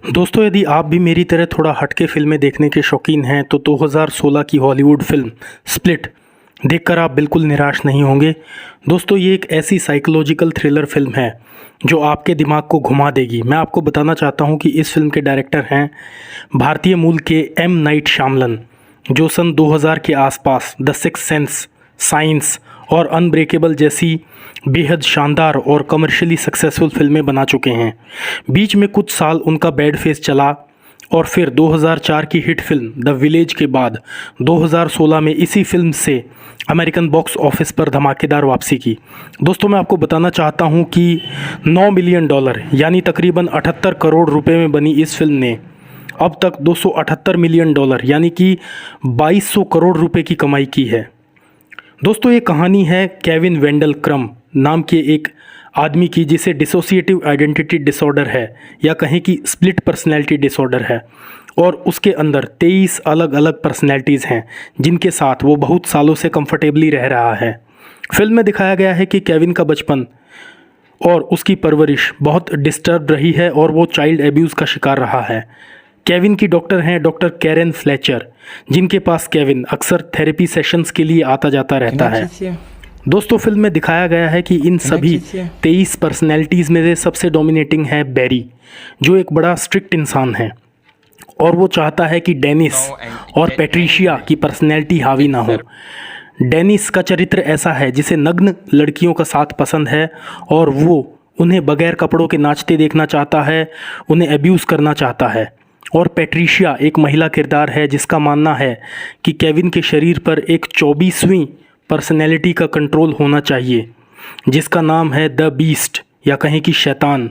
दोस्तों, यदि आप भी मेरी तरह थोड़ा हटके फ़िल्में देखने के शौकीन हैं तो 2016 की हॉलीवुड फ़िल्म स्प्लिट देखकर आप बिल्कुल निराश नहीं होंगे। दोस्तों, ये एक ऐसी साइकोलॉजिकल थ्रिलर फ़िल्म है जो आपके दिमाग को घुमा देगी। मैं आपको बताना चाहता हूँ कि इस फ़िल्म के डायरेक्टर हैं भारतीय मूल के एम नाइट श्यामलन, जो सन 2000 के आसपास द सिक्स्थ सेंस, साइंस और अनब्रेकेबल जैसी बेहद शानदार और कमर्शियली सक्सेसफुल फिल्में बना चुके हैं। बीच में कुछ साल उनका बैड फेस चला और फिर 2004 की हिट फिल्म द विलेज के बाद 2016 में इसी फिल्म से अमेरिकन बॉक्स ऑफिस पर धमाकेदार वापसी की। दोस्तों, मैं आपको बताना चाहता हूं कि $9 मिलियन यानी तकरीबन 78 करोड़ रुपए में बनी इस फिल्म ने अब तक $278 मिलियन यानी कि 2200 करोड़ रुपए की कमाई की है। दोस्तों, ये कहानी है केविन वेंडल क्रम नाम के एक आदमी की, जिसे डिसोसिएटिव आइडेंटिटी डिसऑर्डर है या कहें कि स्प्लिट पर्सनैलिटी डिसऑर्डर है, और उसके अंदर 23 अलग अलग पर्सनैलिटीज़ हैं जिनके साथ वो बहुत सालों से कंफर्टेबली रह रहा है। फिल्म में दिखाया गया है कि केविन का बचपन और उसकी परवरिश बहुत डिस्टर्ब रही है और वो चाइल्ड एब्यूज़ का शिकार रहा है। केविन की डॉक्टर हैं डॉक्टर कैरेन फ्लेचर, जिनके पास केविन अक्सर थेरेपी सेशंस के लिए आता जाता रहता है। दोस्तों, फिल्म में दिखाया गया है कि इन सभी 23 पर्सनैलिटीज़ में से सबसे डोमिनेटिंग है बैरी, जो एक बड़ा स्ट्रिक्ट इंसान है और वो चाहता है कि डेनिस और पैट्रिशिया की पर्सनैलिटी हावी ना हो। डेनिस का चरित्र ऐसा है जिसे नग्न लड़कियों का साथ पसंद है और वो उन्हें बगैर कपड़ों के नाचते देखना चाहता है, उन्हें एब्यूज़ करना चाहता है। और पैट्रिशिया एक महिला किरदार है जिसका मानना है कि केविन के शरीर पर एक 24वीं पर्सनैलिटी का कंट्रोल होना चाहिए, जिसका नाम है द बीस्ट या कहें कि शैतान,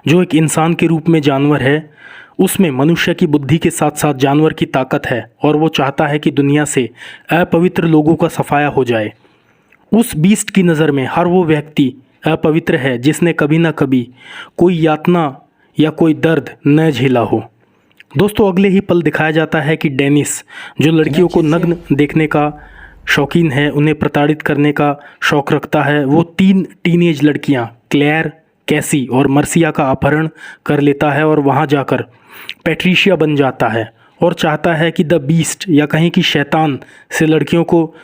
जो एक इंसान के रूप में जानवर है। उसमें मनुष्य की बुद्धि के साथ साथ जानवर की ताकत है और वो चाहता है कि दुनिया से अपवित्र लोगों का सफाया हो जाए। उस बीस्ट की नज़र में हर वो व्यक्ति अपवित्र है जिसने कभी ना कभी कोई यातना या कोई दर्द न झेला हो। दोस्तों, अगले ही पल दिखाया जाता है कि डेनिस, जो लड़कियों को नग्न देखने का शौकीन है, उन्हें प्रताड़ित करने का शौक़ रखता है, वो 3 टीनेज लड़कियां क्लेयर, कैसी और मर्सिया का अपहरण कर लेता है और वहां जाकर पैट्रिशिया बन जाता है और चाहता है कि द बीस्ट या कहीं कि शैतान से लड़कियों को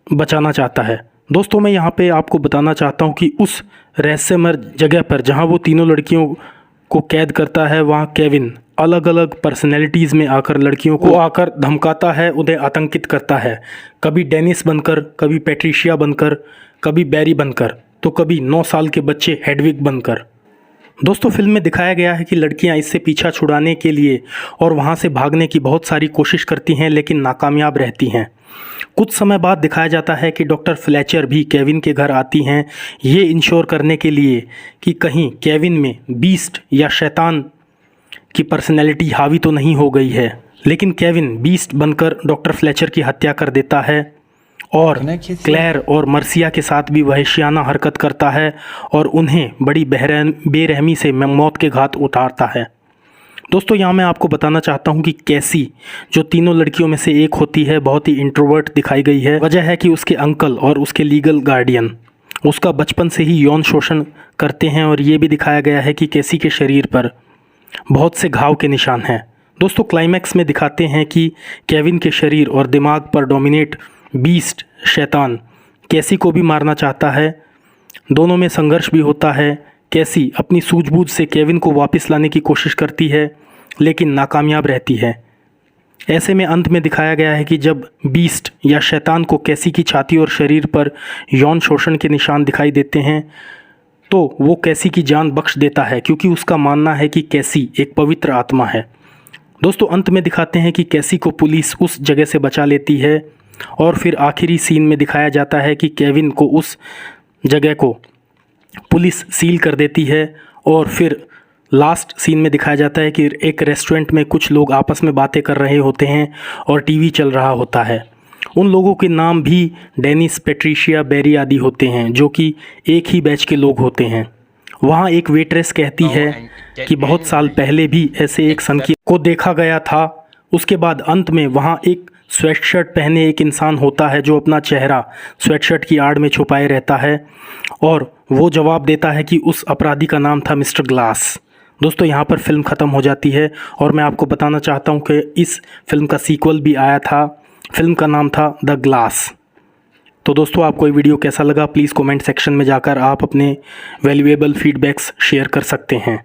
बचाना चाहता है। दोस्तों, मैं यहाँ पे आपको बताना चाहता हूँ कि उस रहस्यमय जगह पर जहाँ वो तीनों लड़कियों को कैद करता है, वहाँ केविन अलग अलग पर्सनैलिटीज़ में आकर लड़कियों को आकर धमकाता है, उन्हें आतंकित करता है, कभी डेनिस बनकर, कभी पैट्रिशिया बनकर, कभी बैरी बनकर, तो कभी 9 साल के बच्चे हेडविग बनकर। दोस्तों, फिल्म में दिखाया गया है कि लड़कियां इससे पीछा छुड़ाने के लिए और वहां से भागने की बहुत सारी कोशिश करती हैं, लेकिन नाकामयाब रहती हैं। कुछ समय बाद दिखाया जाता है कि डॉक्टर फ्लेचर भी केविन के घर आती हैं, ये इंश्योर करने के लिए कि कहीं केविन में बीस्ट या शैतान की पर्सनैलिटी हावी तो नहीं हो गई है। लेकिन केविन बीस्ट बनकर डॉक्टर फ्लेचर की हत्या कर देता है और क्लेयर और मर्सिया के साथ भी वहशियाना हरकत करता है और उन्हें बड़ी बेरहमी से मौत के घाट उतारता है। दोस्तों, यहाँ मैं आपको बताना चाहता हूँ कि कैसी, जो तीनों लड़कियों में से एक होती है, बहुत ही इंट्रोवर्ट दिखाई गई है। वजह है कि उसके अंकल और उसके लीगल गार्डियन उसका बचपन से ही यौन शोषण करते हैं और ये भी दिखाया गया है कि कैसी के शरीर पर बहुत से घाव के निशान हैं। दोस्तों, क्लाइमैक्स में दिखाते हैं कि केविन के शरीर और दिमाग पर डोमिनेट बीस्ट शैतान कैसी को भी मारना चाहता है। दोनों में संघर्ष भी होता है। कैसी अपनी सूझबूझ से केविन को वापस लाने की कोशिश करती है, लेकिन नाकामयाब रहती है। ऐसे में अंत में दिखाया गया है कि जब बीस्ट या शैतान को कैसी की छाती और शरीर पर यौन शोषण के निशान दिखाई देते हैं तो वो कैसी की जान बख्श देता है, क्योंकि उसका मानना है कि कैसी एक पवित्र आत्मा है। दोस्तों, अंत में दिखाते हैं कि कैसी को पुलिस उस जगह से बचा लेती है और फिर आखिरी सीन में दिखाया जाता है कि केविन को उस जगह को पुलिस सील कर देती है और फिर लास्ट सीन में दिखाया जाता है कि एक रेस्टोरेंट में कुछ लोग आपस में बातें कर रहे होते हैं और टीवी चल रहा होता है। उन लोगों के नाम भी डेनिस, पैट्रिशिया, बैरी आदि होते हैं, जो कि एक ही बैच के लोग होते हैं। वहाँ एक वेट्रेस कहती है कि बहुत साल पहले भी ऐसे एक सनकी को देखा गया था। उसके बाद अंत में वहाँ एक स्वेटशर्ट पहने एक इंसान होता है जो अपना चेहरा स्वेटशर्ट की आड़ में छुपाए रहता है और वो जवाब देता है कि उस अपराधी का नाम था मिस्टर ग्लास। दोस्तों यहाँ पर फिल्म ख़त्म हो जाती है और मैं आपको बताना चाहता हूँ कि इस फिल्म का सीक्वल भी आया था। फिल्म का नाम था द ग्लास। तो दोस्तों आपको ये वीडियो कैसा लगा प्लीज़ कमेंट सेक्शन में जाकर आप अपने वैल्यूएबल फीडबैक्स शेयर कर सकते हैं।